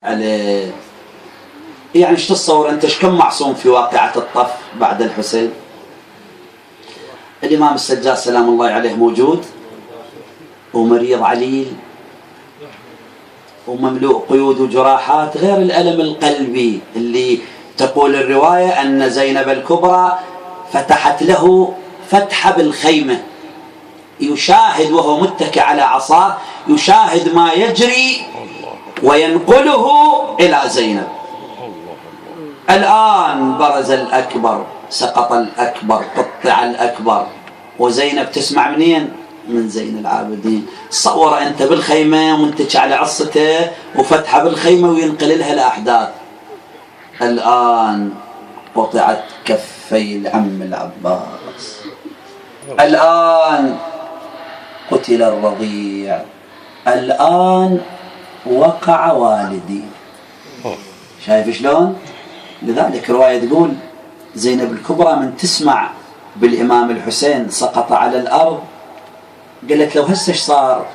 عليه. يعني ايش تتصور انت ايش كم معصوم في واقعة الطف بعد الحسين؟ الامام السجاد سلام الله عليه موجود ومريض عليل ومملوء قيود وجراحات، غير الألم القلبي اللي تقول الرواية أن زينب الكبرى فتحت له فتحة بالخيمة، يشاهد وهو متكئ على عصاه، يشاهد ما يجري وينقله إلى زينب. الآن برز الأكبر، سقط الأكبر، قطع الأكبر، وزينب تسمع منين؟ من زين العابدين. تصور أنت بالخيمة ومنتج على عصته وفتحة بالخيمة وينقل لها الأحداث. الآن قطعت كفي العم العباس، الآن قتل الرضيع، الآن وقع والدي. شايف شلون؟ لذلك رواية تقول زينب الكبرى من تسمع بالإمام الحسين سقط على الأرض قالت له هسه ايش صار؟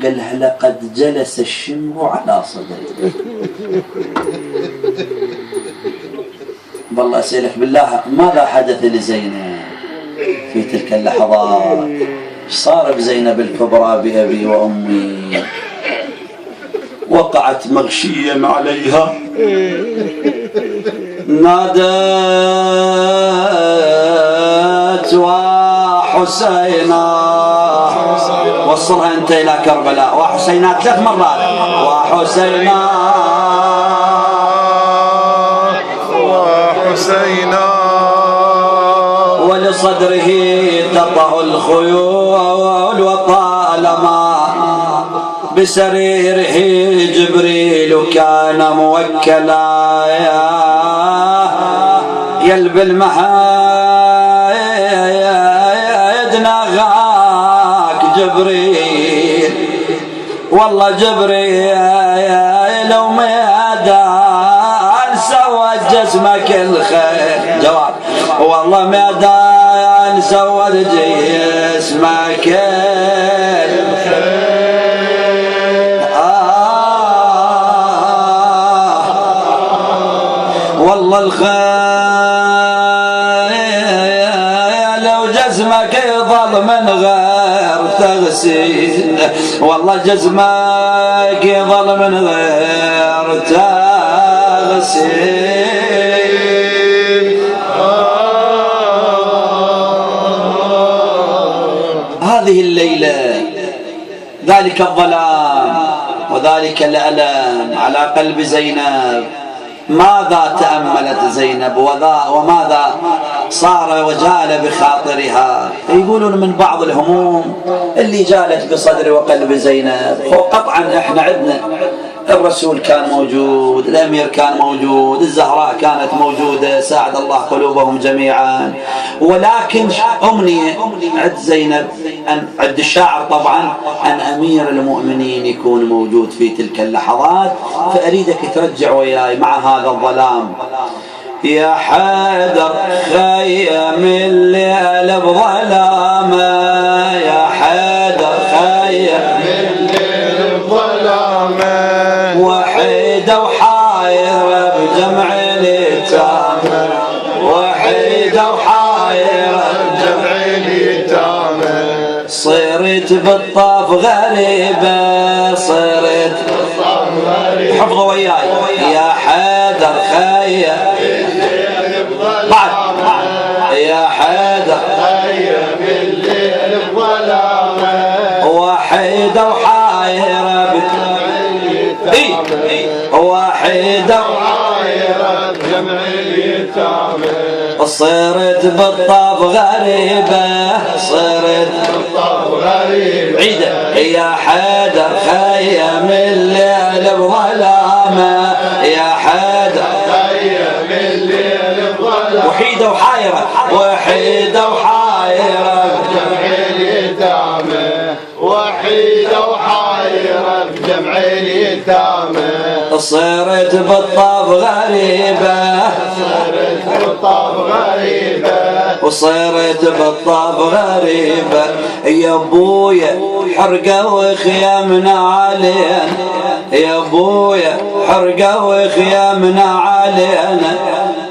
قال لها لقد جلس الشمر على صدري. والله أسألك بالله ماذا حدث لزينب في تلك اللحظات؟ ايش صار بزينب الكبرى بأبي وأمي؟ وقعت مغشيا عليها، نادت وحسينا، وصلها انت الى كربلاء، وحسينا 3 مرات، وحسينا وحسينا، ولصدره تطأ الخيول، وطالما بسريره جبريل كان موكلا، يلبي المهايد نغاك جبريل، والله جبريل لو ميدان سوى جسمك الخير. جواب والله ميدان سوى جسمك الخير. والله الخير لو جسمك يظل من غير تغسيل، والله جسمك يظل من غير تغسيل. هذه الليلة ذلك الظلام وذلك الألم على قلب زينب. ماذا تأملت زينب وماذا صار وجال بخاطرها؟ يقولون من بعض الهموم اللي جالت بصدر وقلب زينب. وقطعا احنا عندنا الرسول كان موجود، الأمير كان موجود، الزهراء كانت موجودة، ساعد الله قلوبهم جميعا. ولكن أمنية عند زينب، عند الشاعر طبعا، أن أمير المؤمنين يكون موجود في تلك اللحظات. فأريدك ترجع وياي مع هذا الظلام. يا حيدر خيم الليل بظلامه، يا حيدر خيم الليل بظلامه، وحيدة وحايرة بجمع اليتامى، وحيدة وحايرة بجمع اليتامى. صرت بالطاف غريبة، صرت بالطاف غريبة. حفظوا وياي. يا حيدر خيم بعد، يا حيدر خيم الليل بظلامه، وحيدة وحايرة وحيدة وحايرة بجمع اليتامى. صرت بالطاف غريبة، صرت بالطاف غريبة. عيدة. يا حيدر خيم الليل بظلامه، يا حيدر خيم الليل بظلامه، وحيدة وحايرة، وحيدة وحايرة بجمع اليتامى، وحيدة وحايرة بجمع اليتامى. صرت بالطاف غريبة، صرت بالطاف غريبة، وصرت بالطاف غريبة. يا ابويا حرقة وخيامنا علينا، يا ابويا حرقة وخيامنا علينا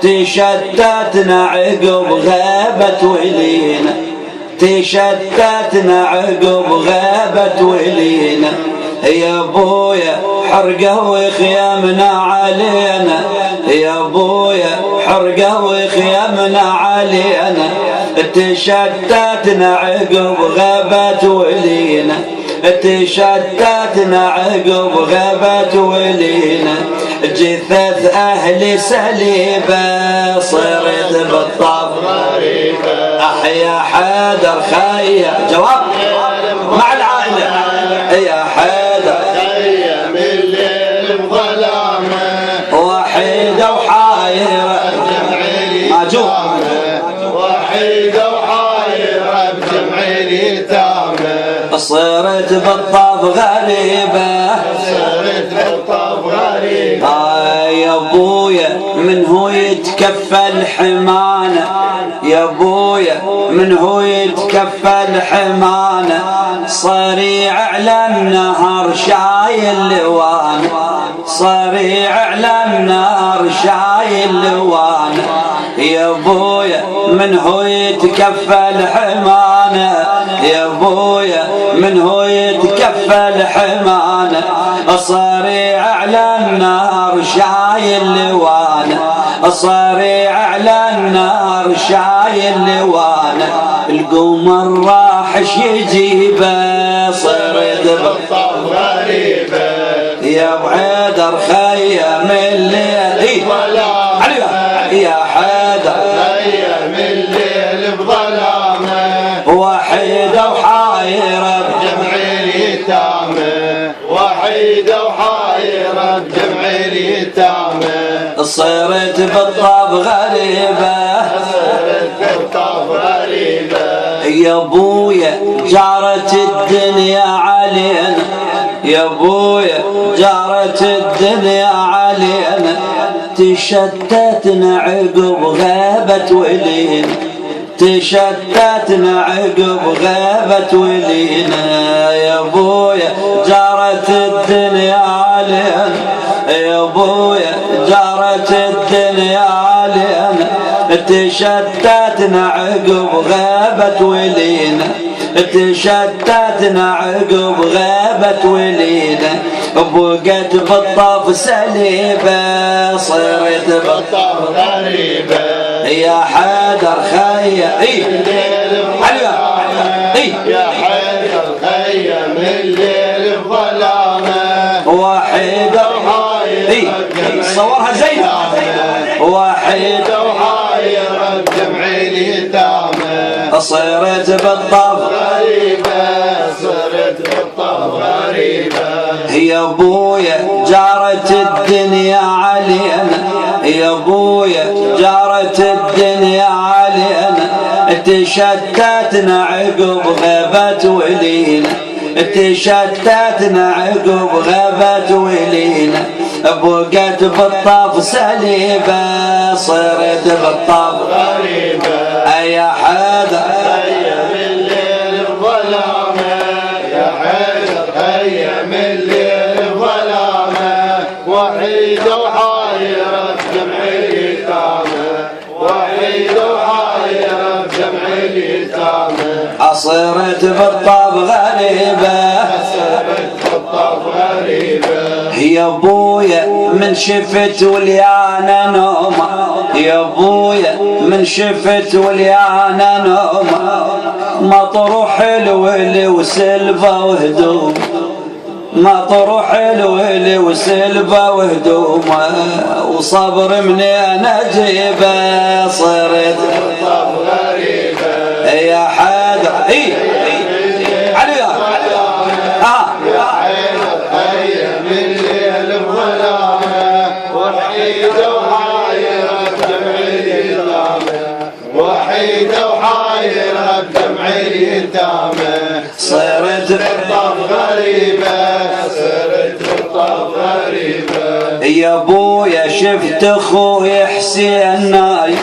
تشتتنا عقب غابة ولينا تشتتنا عقب غابة ولينا يا ابويا حرقة وخيامنا علينا يا ابويا حرقة وخيامنا علينا تشتتنا عقب غابة ولينا تشتتنا عقب غابة ولينا جثث أهلي سليبة صرت بالطف غريبة أحيا حيدر خيا جواب مع العائلة يا حيدر خيا من الليل بظلامه وحيدة وحايرة ماجور وحيدة وحايرة بجمع اليتامى صرت بالطف غريبة صرت بالطف غريبة يا ابويا من هو يتكفل حمانه يا ابويا من هو يتكفل حمانه صريع على النهر شايل لوانه صريع على النهر شايل لوانه يا ابويا من هو يتكفل حمانه يا ابويا من هو يتكفل حمانه صريع على النار شايل لوانه صريع على النار شايل لوانه القمر راحش يجيبه صرت بالطف غريبة يا ابو حيدر خيم الليل يا حيدر خيا من الليل بظلامه وحيدة وحايرة بجمع اليتامى وحيدة وحايرة بجمع اليتامى صرت بالطف غريبة صرت بالطف غريبة يا ابويا جارت الدنيا علينا يا ابويا جارت الدنيا علينا تشتتنا عقب غابة ولينا تشتتنا عقب غابة ولينا يا ابويا جارت الدنيا علينا يا ابويا جارت الدنيا علينا تشتتنا عقب غابة ولينا تشتتنا عقب غابة ولينا بقت بالطف سليبة صرت بالطف غريبة يا حيدر خيا يا حيدر خيا من الليل بظلامه وحيدة صورها زين وحيدة وحايرة بجمع اليتامى صرت بالطف غريبة صرت بالطف غريبة يا ابويا جارت الدنيا علينا يا ابويا جارت الدنيا علينا تشتتنا عقب غابة ولينا تشتتنا عقب غابة ولينا بقت بالطف سليبة صرت بالطف غريبة يا حيدر خيا من الليل بظلامه يا حيدر خيا من الليل بظلامه وحيدة وحايرة بجمع اليتامى وحيدة وحايرة بجمع اليتامى صرت بالطف غريبة صرت بالطف غريبة يا ابويا من شفت وليانا نومه يا ابويا من شفت وليانا نومه مطروح الولي وسلفه وهدوم مطروح الولي وسلفه وهدومه وصبر منين اجيبه صرت بالطف غريبة يا حيدر عليا يا حيدر خيا من الليل بظلامه وحيدة وحايرة بجمع اليتامى وحيدة وحايرة بجمع اليتامى صرت بالطف غريبة صرت بالطف غريبة يا ابويا شفت اخوي حسين نايم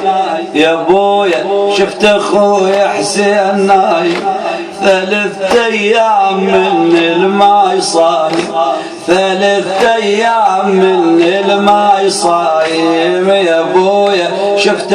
يا ابويا شفت اخوي حسين نايم ثلاثة أيام من الماي صايم، 3 أيام من الماي صايم يا ابويا شفت